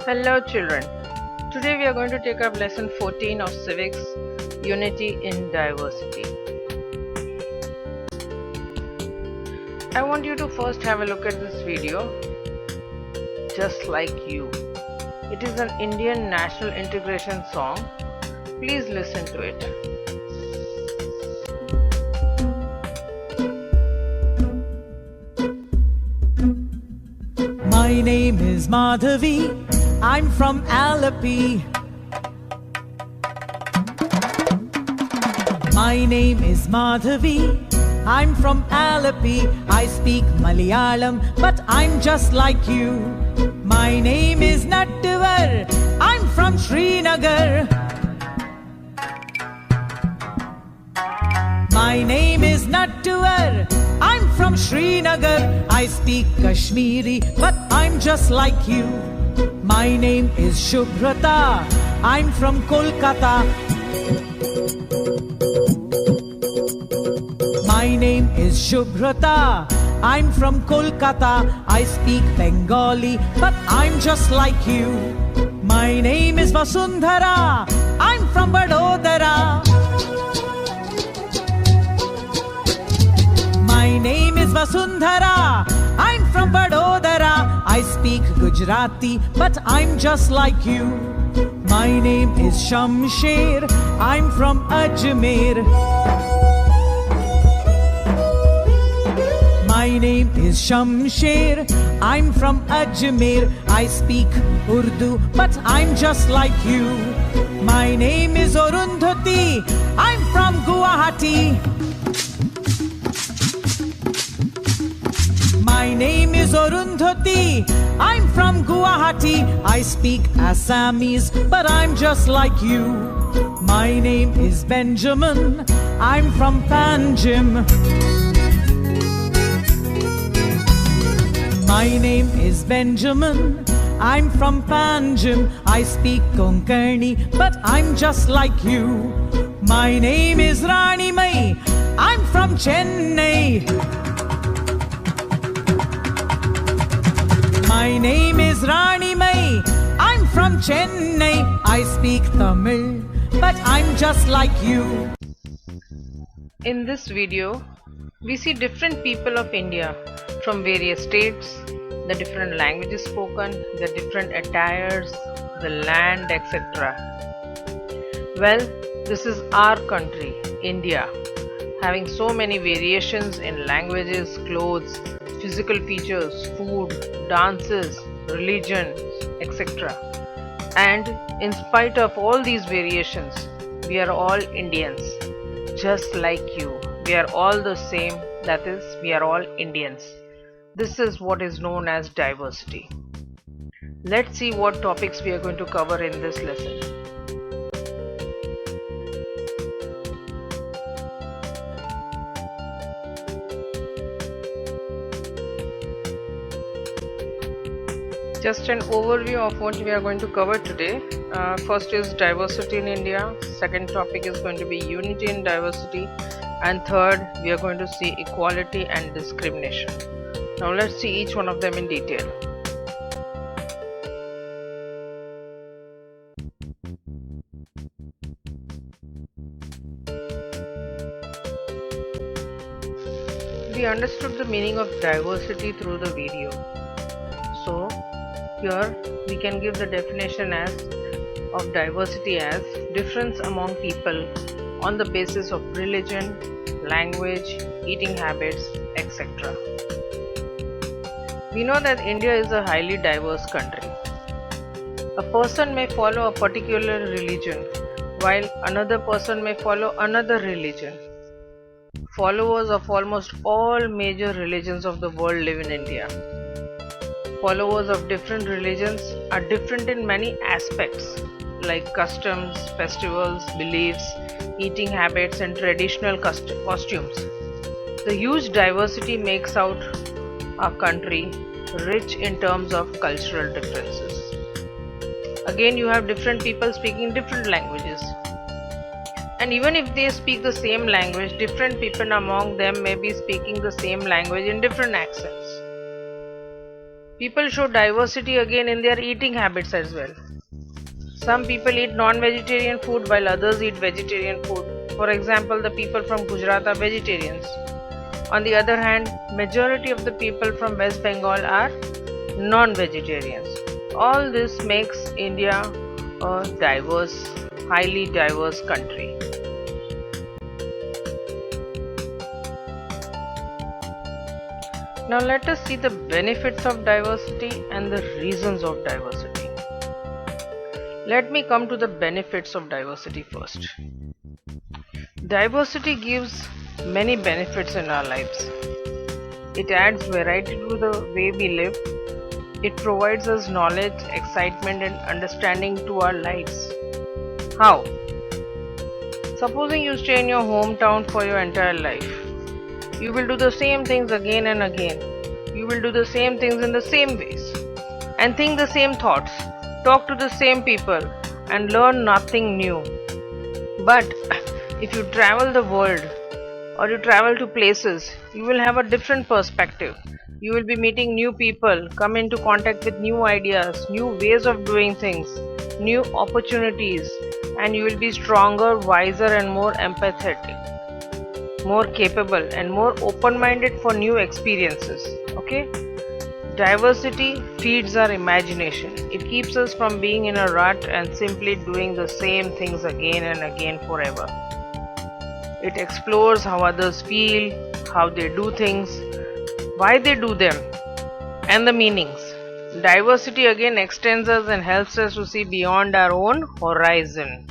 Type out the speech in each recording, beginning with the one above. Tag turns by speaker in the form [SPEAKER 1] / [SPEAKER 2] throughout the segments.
[SPEAKER 1] Hello children. Today we are going to take up lesson 14 of civics, unity in diversity. I want you to first have a look at this video. Just Like You. It is an Indian national integration song. Please listen to it.
[SPEAKER 2] My name is Madhavi, I'm from Alleppey. My name is Madhavi, I'm from Alleppey. I speak Malayalam, but I'm just like you. My name is Nattuvar, I'm from Srinagar. My name is Nattuvar, I'm from Srinagar. I speak Kashmiri, but I'm just like you. My name is Shubhrata, I'm from Kolkata. My name is Shubhrata, I'm from Kolkata. I speak Bengali, but I'm just like you. My name is Vasundhara, I'm from Vadodara. My name is Vasundhara, I'm from Vadodara. I speak Gujarati, but I'm just like you. My name is Shamsher, I'm from Ajmer. My name is Shamsher, I'm from Ajmer. I speak Urdu, but I'm just like you. My name is Arundhati, I'm from Guwahati. My name is Arundhati, I'm from Guwahati. I speak Assamese, but I'm just like you. My name is Benjamin, I'm from Panjim. My name is Benjamin, I'm from Panjim. I speak Konkani, but I'm just like you. My name is Rani Mai, I'm from Chennai. My name is Rani Mai, I'm from Chennai. I speak Tamil, but I'm just like you.
[SPEAKER 1] In this video, we see different people of India from various states, the different languages spoken, the different attires, the land, etc. Well, this is our country, India, having so many variations in languages, clothes, physical features, food, dances, religion, etc. And in spite of all these variations, we are all Indians, just like you. We are all the same, that is, we are all Indians. This is what is known as diversity. Let's see what topics we are going to cover in this lesson. Just an overview of what we are going to cover today. First is diversity in India. Second topic is going to be unity in diversity. And third, we are going to see equality and discrimination. Now let's see each one of them in detail. We understood the meaning of diversity through the video. So here we can give the definition of diversity as difference among people on the basis of religion, language, eating habits, etc. We know that India is a highly diverse country. A person may follow a particular religion while another person may follow another religion. Followers of almost all major religions of the world live in India. Followers of different religions are different in many aspects like customs, festivals, beliefs, eating habits and traditional costumes. The huge diversity makes out our country rich in terms of cultural differences. Again, you have different people speaking different languages. And even if they speak the same language, different people among them may be speaking the same language in different accents. People show diversity again in their eating habits as well. Some people eat non-vegetarian food while others eat vegetarian food. For example, the people from Gujarat are vegetarians. On the other hand, majority of the people from West Bengal are non-vegetarians. All this makes India a diverse, highly diverse country. Now let us see the benefits of diversity and the reasons of diversity. Let me come to the benefits of diversity first. Diversity gives many benefits in our lives. It adds variety to the way we live. It provides us knowledge, excitement and understanding to our lives. How? Supposing you stay in your hometown for your entire life. You will do the same things again and again. You will do the same things in the same ways and think the same thoughts, talk to the same people and learn nothing new. But if you travel the world or you travel to places, you will have a different perspective. You will be meeting new people, come into contact with new ideas, new ways of doing things, new opportunities, and you will be stronger, wiser and more empathetic, more capable and more open-minded for new experiences. Okay? Diversity feeds our imagination. It keeps us from being in a rut and simply doing the same things again and again forever. It explores how others feel, how they do things, why they do them, and the meanings. Diversity again extends us and helps us to see beyond our own horizon.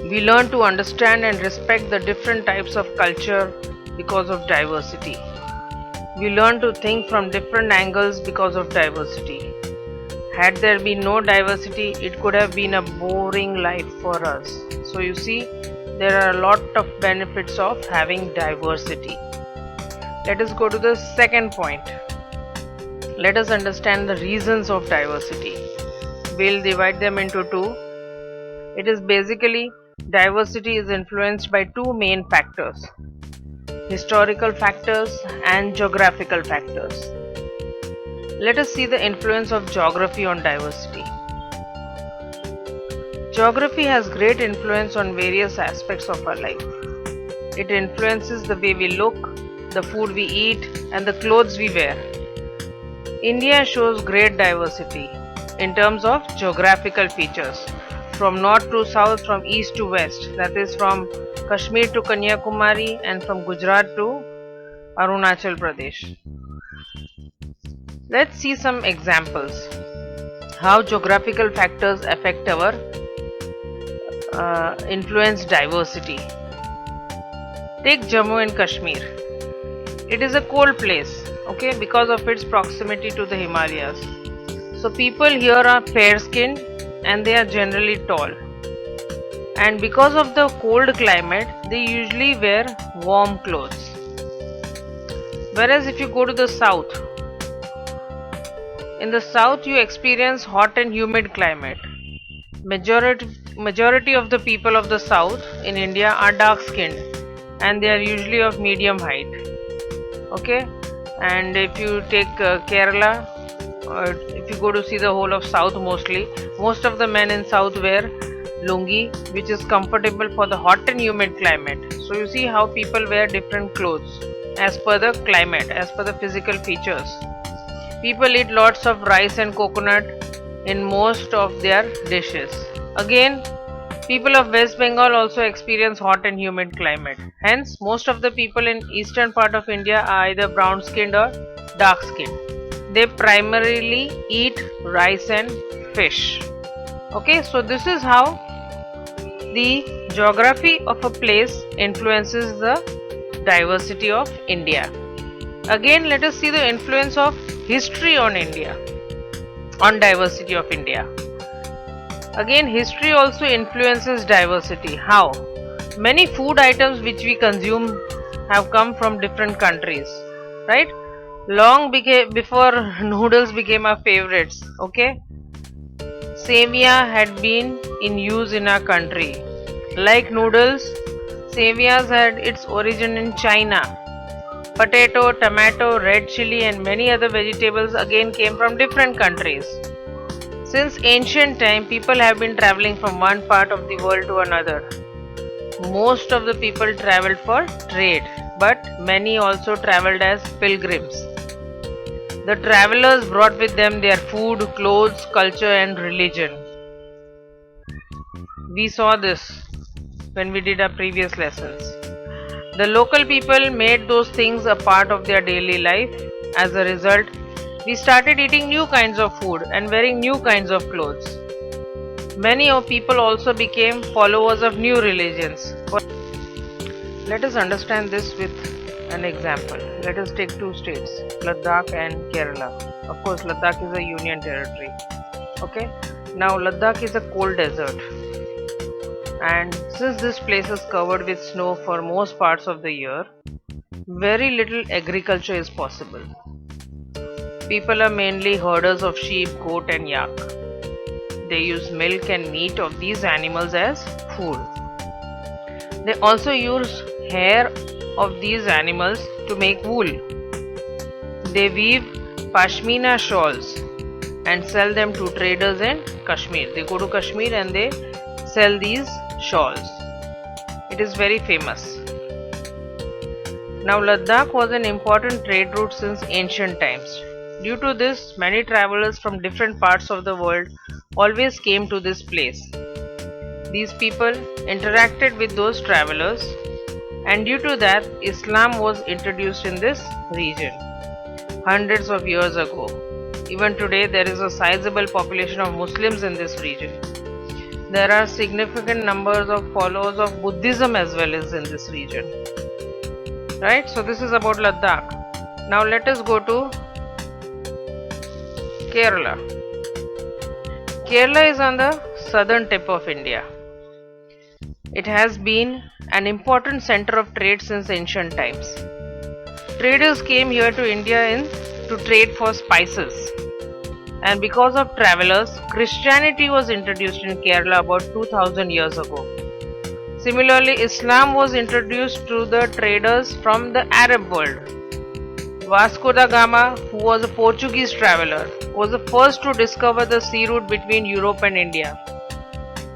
[SPEAKER 1] We learn to understand and respect the different types of culture because of diversity. We learn to think from different angles because of diversity. Had there been no diversity, it could have been a boring life for us. So you see, there are a lot of benefits of having diversity. Let us go to the second point. Let us understand the reasons of diversity. We'll divide them into two. It is basically diversity is influenced by two main factors: historical factors and geographical factors. Let us see the influence of geography on diversity. Geography has great influence on various aspects of our life. It influences the way we look, the food we eat, and the clothes we wear. India shows great diversity in terms of geographical features, from north to south, from east to west, that is from Kashmir to Kanyakumari and from Gujarat to Arunachal Pradesh. Let's see some examples how geographical factors affect our influence diversity. Take Jammu and Kashmir. It is a cold place, okay, because of its proximity to the Himalayas. So people here are fair-skinned and they are generally tall. And because of the cold climate, they usually wear warm clothes. Whereas if you go to the south, in the south you experience hot and humid climate. Majority of the people of the south in India are dark skinned and they are usually of medium height. Okay, and if you take Kerala, or if you go to see the whole of south, most of the men in south wear lungi, which is comfortable for the hot and humid climate. So you see how people wear different clothes as per the climate, as per the physical features. People eat lots of rice and coconut in most of their dishes. Again, people of West Bengal also experience hot and humid climate. Hence, most of the people in eastern part of India are either brown skinned or dark skinned. They primarily eat rice and fish. Okay, so this is how the geography of a place influences the diversity of India. Again, let us see the influence of history on India, on diversity of India. Again, history also influences diversity. How? Many food items which we consume have come from different countries, right? Long before noodles became our favorites, okay? Sevia had been in use in our country. Like noodles, sevias had its origin in China. Potato, tomato, red chili, and many other vegetables again came from different countries. Since ancient time, people have been traveling from one part of the world to another. Most of the people traveled for trade, but many also traveled as pilgrims. The travelers brought with them their food, clothes, culture, and religion. We saw this when we did our previous lessons. The local people made those things a part of their daily life. As a result, we started eating new kinds of food and wearing new kinds of clothes. Many of people also became followers of new religions. Let us understand this with an example. Let us take two states, Ladakh and Kerala. Of course, Ladakh is a union territory. Okay. Now, Ladakh is a cold desert. And since this place is covered with snow for most parts of the year, very little agriculture is possible. People are mainly herders of sheep, goat, and yak. They use milk and meat of these animals as food. They also use hair of these animals to make wool. They weave pashmina shawls and sell them to traders in Kashmir. They go to Kashmir and they sell these shawls. It is very famous. Now, Ladakh was an important trade route since ancient times. Due to this, many travelers from different parts of the world always came to this place. These people interacted with those travelers, and due to that, Islam was introduced in this region hundreds of years ago. Even today, there is a sizable population of Muslims in this region. There are significant numbers of followers of Buddhism as well as in this region. Right? So this is about Ladakh. Now let us go to Kerala. Kerala is on the southern tip of India. It has been an important center of trade since ancient times. Traders came here to India to trade for spices. And because of travelers, Christianity was introduced in Kerala about 2000 years ago. Similarly, Islam was introduced to the traders from the Arab world. Vasco da Gama, who was a Portuguese traveler, was the first to discover the sea route between Europe and India.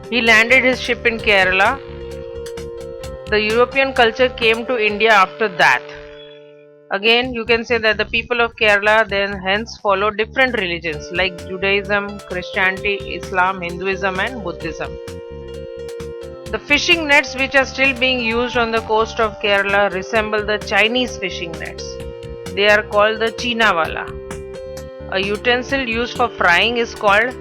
[SPEAKER 1] He landed his ship in Kerala. The European culture came to India after that. Again, you can say that the people of Kerala then hence follow different religions like Judaism, Christianity, Islam, Hinduism and Buddhism. The fishing nets which are still being used on the coast of Kerala resemble the Chinese fishing nets. They are called the Chinawala. A utensil used for frying is called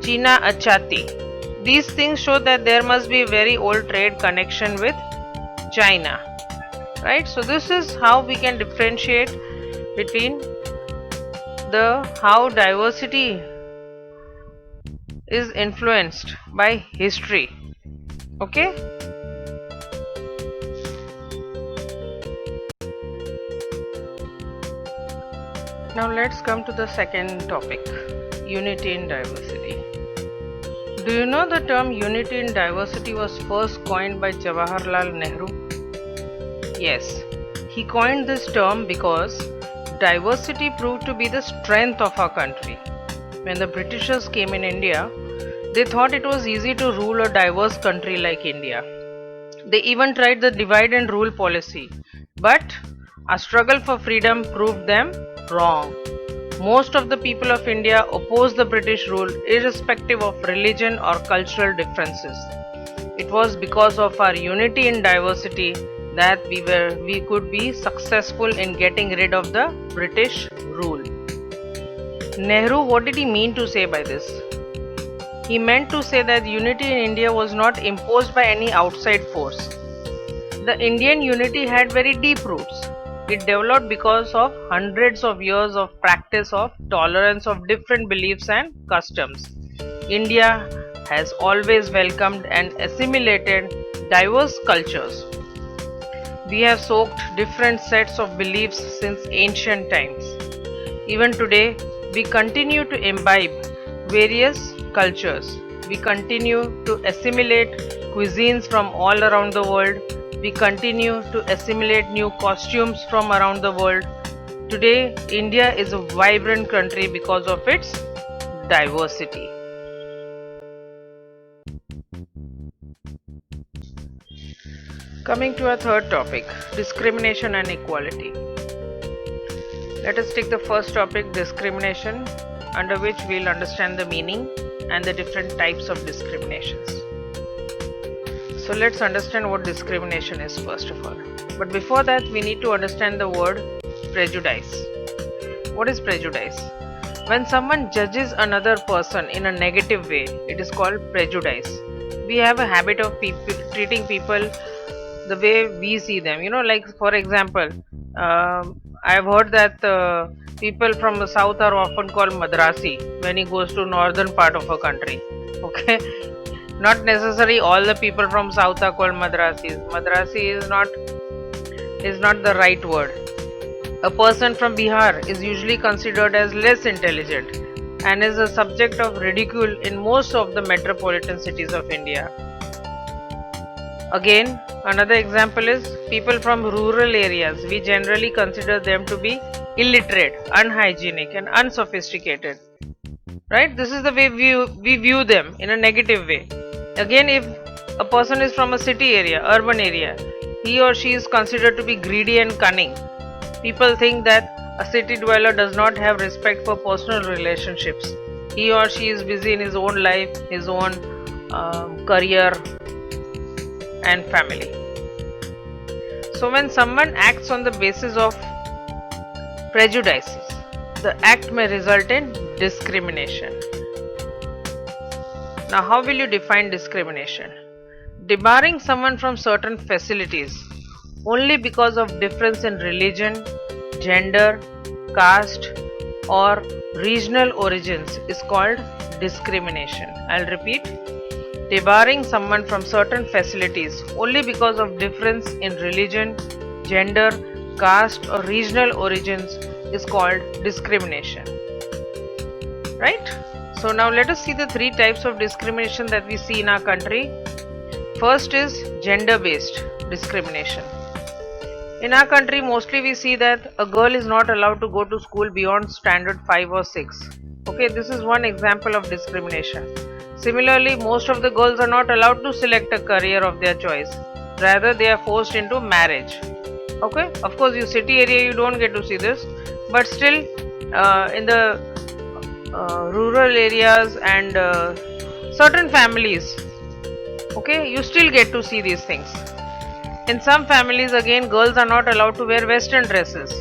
[SPEAKER 1] China Achati. These things show that there must be a very old trade connection with China. Right? So this is how we can differentiate between how diversity is influenced by history. Okay? Now let's come to the second topic, unity in diversity. Do you know the term unity in diversity was first coined by Jawaharlal Nehru? Yes, he coined this term because diversity proved to be the strength of our country. When the Britishers came in India, they thought it was easy to rule a diverse country like India. They even tried the divide and rule policy, but our struggle for freedom proved them wrong. Most of the people of India opposed the British rule irrespective of religion or cultural differences. It was because of our unity in diversity that we could be successful in getting rid of the British rule. Nehru, what did he mean to say by this? He meant to say that unity in India was not imposed by any outside force. The Indian unity had very deep roots. It developed because of hundreds of years of practice of tolerance of different beliefs and customs. India has always welcomed and assimilated diverse cultures. We have soaked different sets of beliefs since ancient times. Even today, we continue to imbibe various cultures. We continue to assimilate cuisines from all around the world. We continue to assimilate new costumes from around the world. Today, India is a vibrant country because of its diversity. Coming to our third topic, discrimination and equality. Let us take the first topic, discrimination, under which we'll understand the meaning and the different types of discriminations. So let's understand what discrimination is first of all. But before that, we need to understand the word prejudice. What is prejudice? When someone judges another person in a negative way, it is called prejudice. We have a habit of treating people the way we see them. Like for example, I've heard that people from the south are often called Madrasi when he goes to northern part of a country. Okay, not necessarily all the people from south are called Madrasis. Madrasi is not the right word. A person from Bihar is usually considered as less intelligent and is a subject of ridicule in most of the metropolitan cities of India. Again, another example is people from rural areas. We generally consider them to be illiterate, unhygienic, and unsophisticated. Right? This is the way we view them in a negative way. Again, if a person is from a city area, urban area, he or she is considered to be greedy and cunning. People think that a city dweller does not have respect for personal relationships. He or she is busy in his own life, his own career and family. So when someone acts on the basis of prejudices, the act may result in discrimination. Now, how will you define discrimination? Debarring someone from certain facilities only because of difference in religion, gender, caste, or regional origins is called discrimination. I'll repeat. Debarring someone from certain facilities only because of difference in religion, gender, caste, or regional origins is called discrimination. Right? So now let us see the three types of discrimination that we see in our country. First is gender-based discrimination. In our country, mostly we see that a girl is not allowed to go to school beyond standard 5 or 6. Okay, this is one example of discrimination. Similarly, most of the girls are not allowed to select a career of their choice. Rather, they are forced into marriage. Okay, of course, you city area you don't get to see this, but still in the rural areas and certain families, okay, you still get to see these things. In some families again, girls are not allowed to wear western dresses,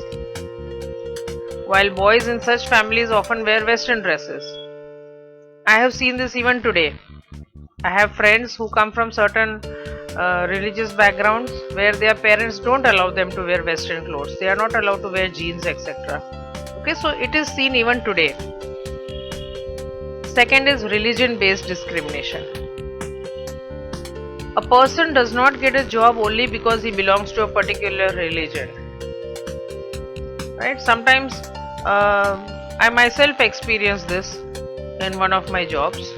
[SPEAKER 1] while boys in such families often wear western dresses. I have seen this even today. I have friends who come from certain religious backgrounds where their parents don't allow them to wear western clothes. They are not allowed to wear jeans, etc. Okay, so it is seen even today. Second is religion-based discrimination. A person does not get a job only because he belongs to a particular religion. Right? Sometimes I myself experienced this in one of my jobs.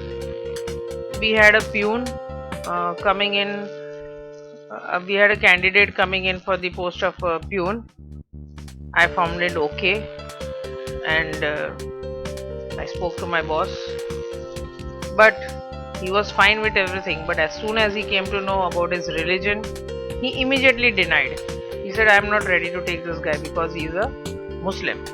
[SPEAKER 1] We had a peon coming in. We had a candidate coming in for the post of peon. I found it okay, and I spoke to my boss. But he was fine with everything, but as soon as he came to know about his religion, he immediately denied. He said, I am not ready to take this guy because he is a Muslim.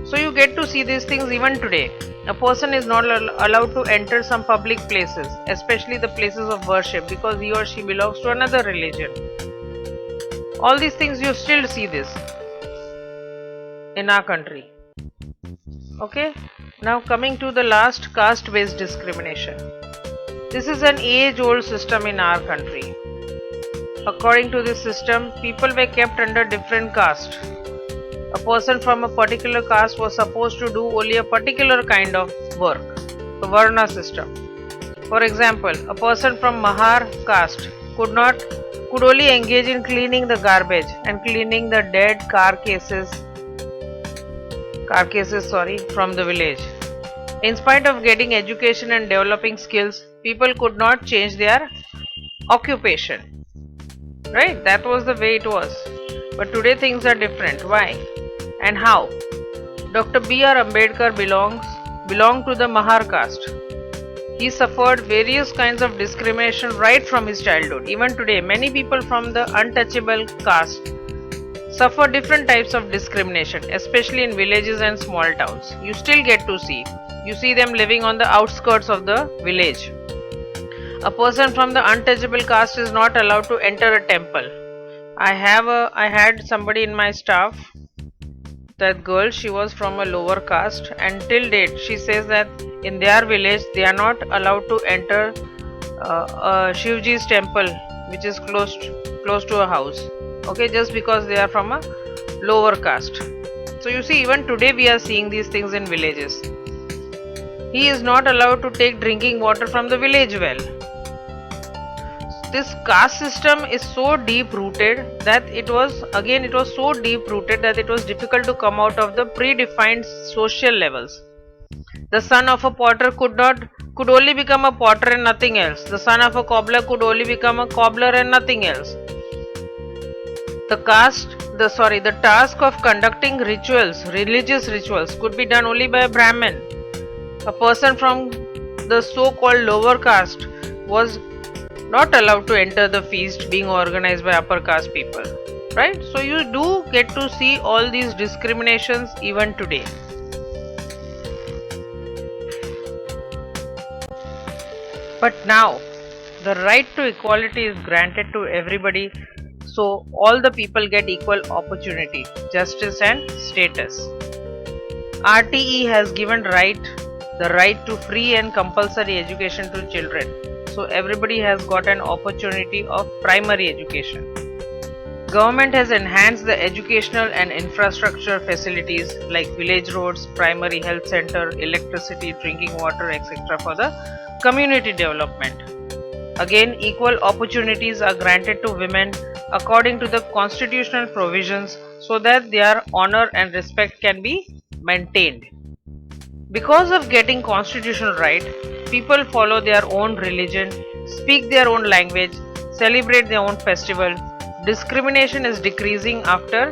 [SPEAKER 1] So you get to see these things even today. A person is not allowed to enter some public places, especially the places of worship, because he or she belongs to another religion. All these things you still see this in our country. Okay, now coming to the last, caste-based discrimination. This is an age-old system in our country. According to this system, people were kept under different caste. A person from a particular caste was supposed to do only a particular kind of work, the Varna system. For example, a person from Mahar caste could only engage in cleaning the garbage and cleaning the dead carcasses from the village. In spite of getting education and developing skills, people could not change their occupation, right? That was the way it was. But today things are different. Why and how? Dr. B.R. Ambedkar belonged to the Mahar caste. He suffered various kinds of discrimination right from his childhood. Even today, many people from the untouchable caste suffer different types of discrimination, especially in villages and small towns. You still get to see. You see them living on the outskirts of the village. A person from the untouchable caste is not allowed to enter a temple. I had somebody in my staff. That girl, she was from a lower caste, and till date she says that in their village they are not allowed to enter Shivji's temple, which is close to a house. Okay, just because they are from a lower caste. So you see, even today we are seeing these things in villages. He is not allowed to take drinking water from the village well. This caste system is so deep rooted that it was so deep rooted that it was difficult to come out of the predefined social levels. The son of a potter could only become a potter and nothing else. The son of a cobbler could only become a cobbler and nothing else. The task of conducting religious rituals could be done only by a Brahmin. A person from the so-called lower caste was not allowed to enter the feast being organized by upper caste people, right? So you do get to see all these discriminations even today. But now the right to equality is granted to everybody, so all the people get equal opportunity, justice and status. RTE has given the right to free and compulsory education to children. So everybody has got an opportunity of primary education. Government has enhanced the educational and infrastructure facilities like village roads, primary health center, electricity, drinking water, etc. for the community development. Again, equal opportunities are granted to women according to the constitutional provisions so that their honor and respect can be maintained. Because of getting constitutional right, people follow their own religion, speak their own language, celebrate their own festival. Discrimination is decreasing after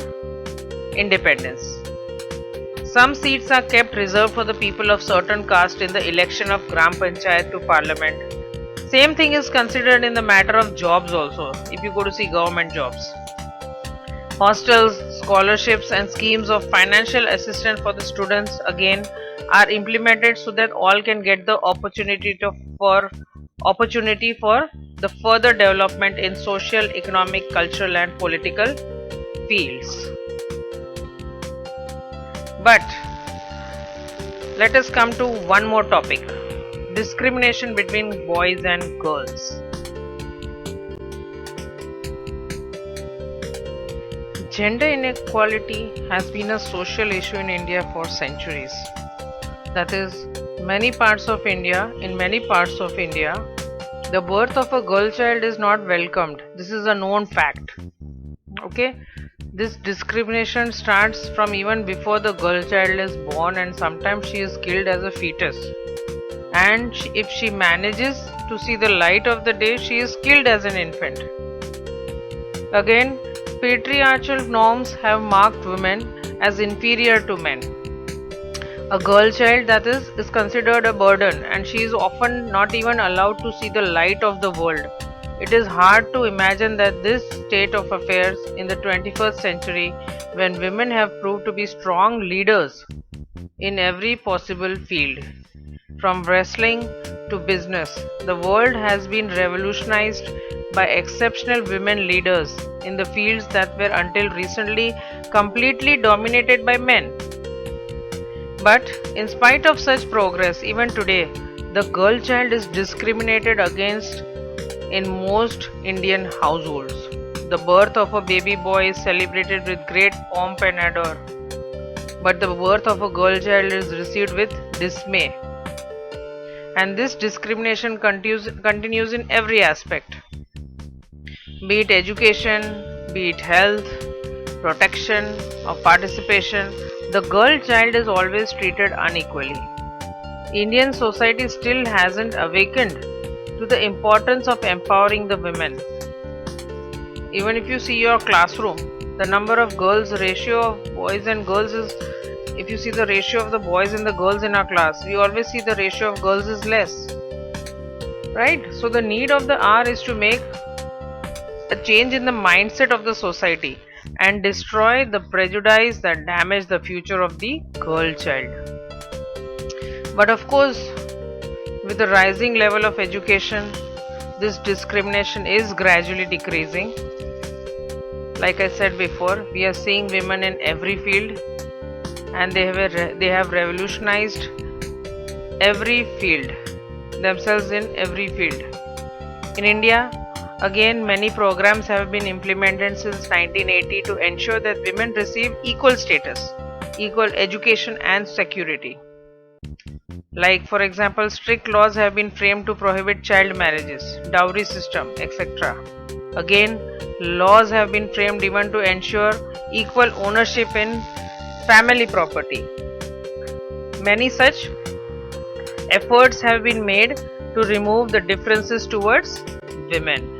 [SPEAKER 1] independence. Some seats are kept reserved for the people of certain caste in the election of Gram Panchayat to Parliament. Same thing is considered in the matter of jobs also, if you go to see government jobs. Hostels, scholarships and schemes of financial assistance for the students again are implemented so that all can get the opportunity for the further development in social, economic, cultural and political fields. But let us come to one more topic: discrimination between boys and girls. Gender inequality has been a social issue in India for centuries. That is, in many parts of India, the birth of a girl child is not welcomed. This is a known fact. Okay, this discrimination starts from even before the girl child is born, and sometimes she is killed as a fetus. And if she manages to see the light of the day, she is killed as an infant. Again, patriarchal norms have marked women as inferior to men. A girl child, that is considered a burden, and she is often not even allowed to see the light of the world. It is hard to imagine that this state of affairs in the 21st century, when women have proved to be strong leaders in every possible field. From wrestling to business, the world has been revolutionized by exceptional women leaders in the fields that were until recently completely dominated by men. But in spite of such progress, even today, the girl child is discriminated against in most Indian households. The birth of a baby boy is celebrated with great pomp and ardor, but the birth of a girl child is received with dismay. And this discrimination continues in every aspect, be it education, be it health, protection or participation. The girl child is always treated unequally. Indian society still hasn't awakened to the importance of empowering the women. Even if you see your classroom, the number of girls ratio of boys and girls is, if you see the ratio of the boys and the girls in our class, we always see the ratio of girls is less, right? So the need of the hour is to make a change in the mindset of the society and destroy the prejudice that damage the future of the girl child. But of course, with the rising level of education, this discrimination is gradually decreasing. Like I said before, we are seeing women in every field, and they have revolutionized every field, themselves in every field. In India, again, many programs have been implemented since 1980 to ensure that women receive equal status, equal education and security. Like for example, strict laws have been framed to prohibit child marriages, dowry system, etc. Again, laws have been framed even to ensure equal ownership in family property. Many such efforts have been made to remove the differences towards women.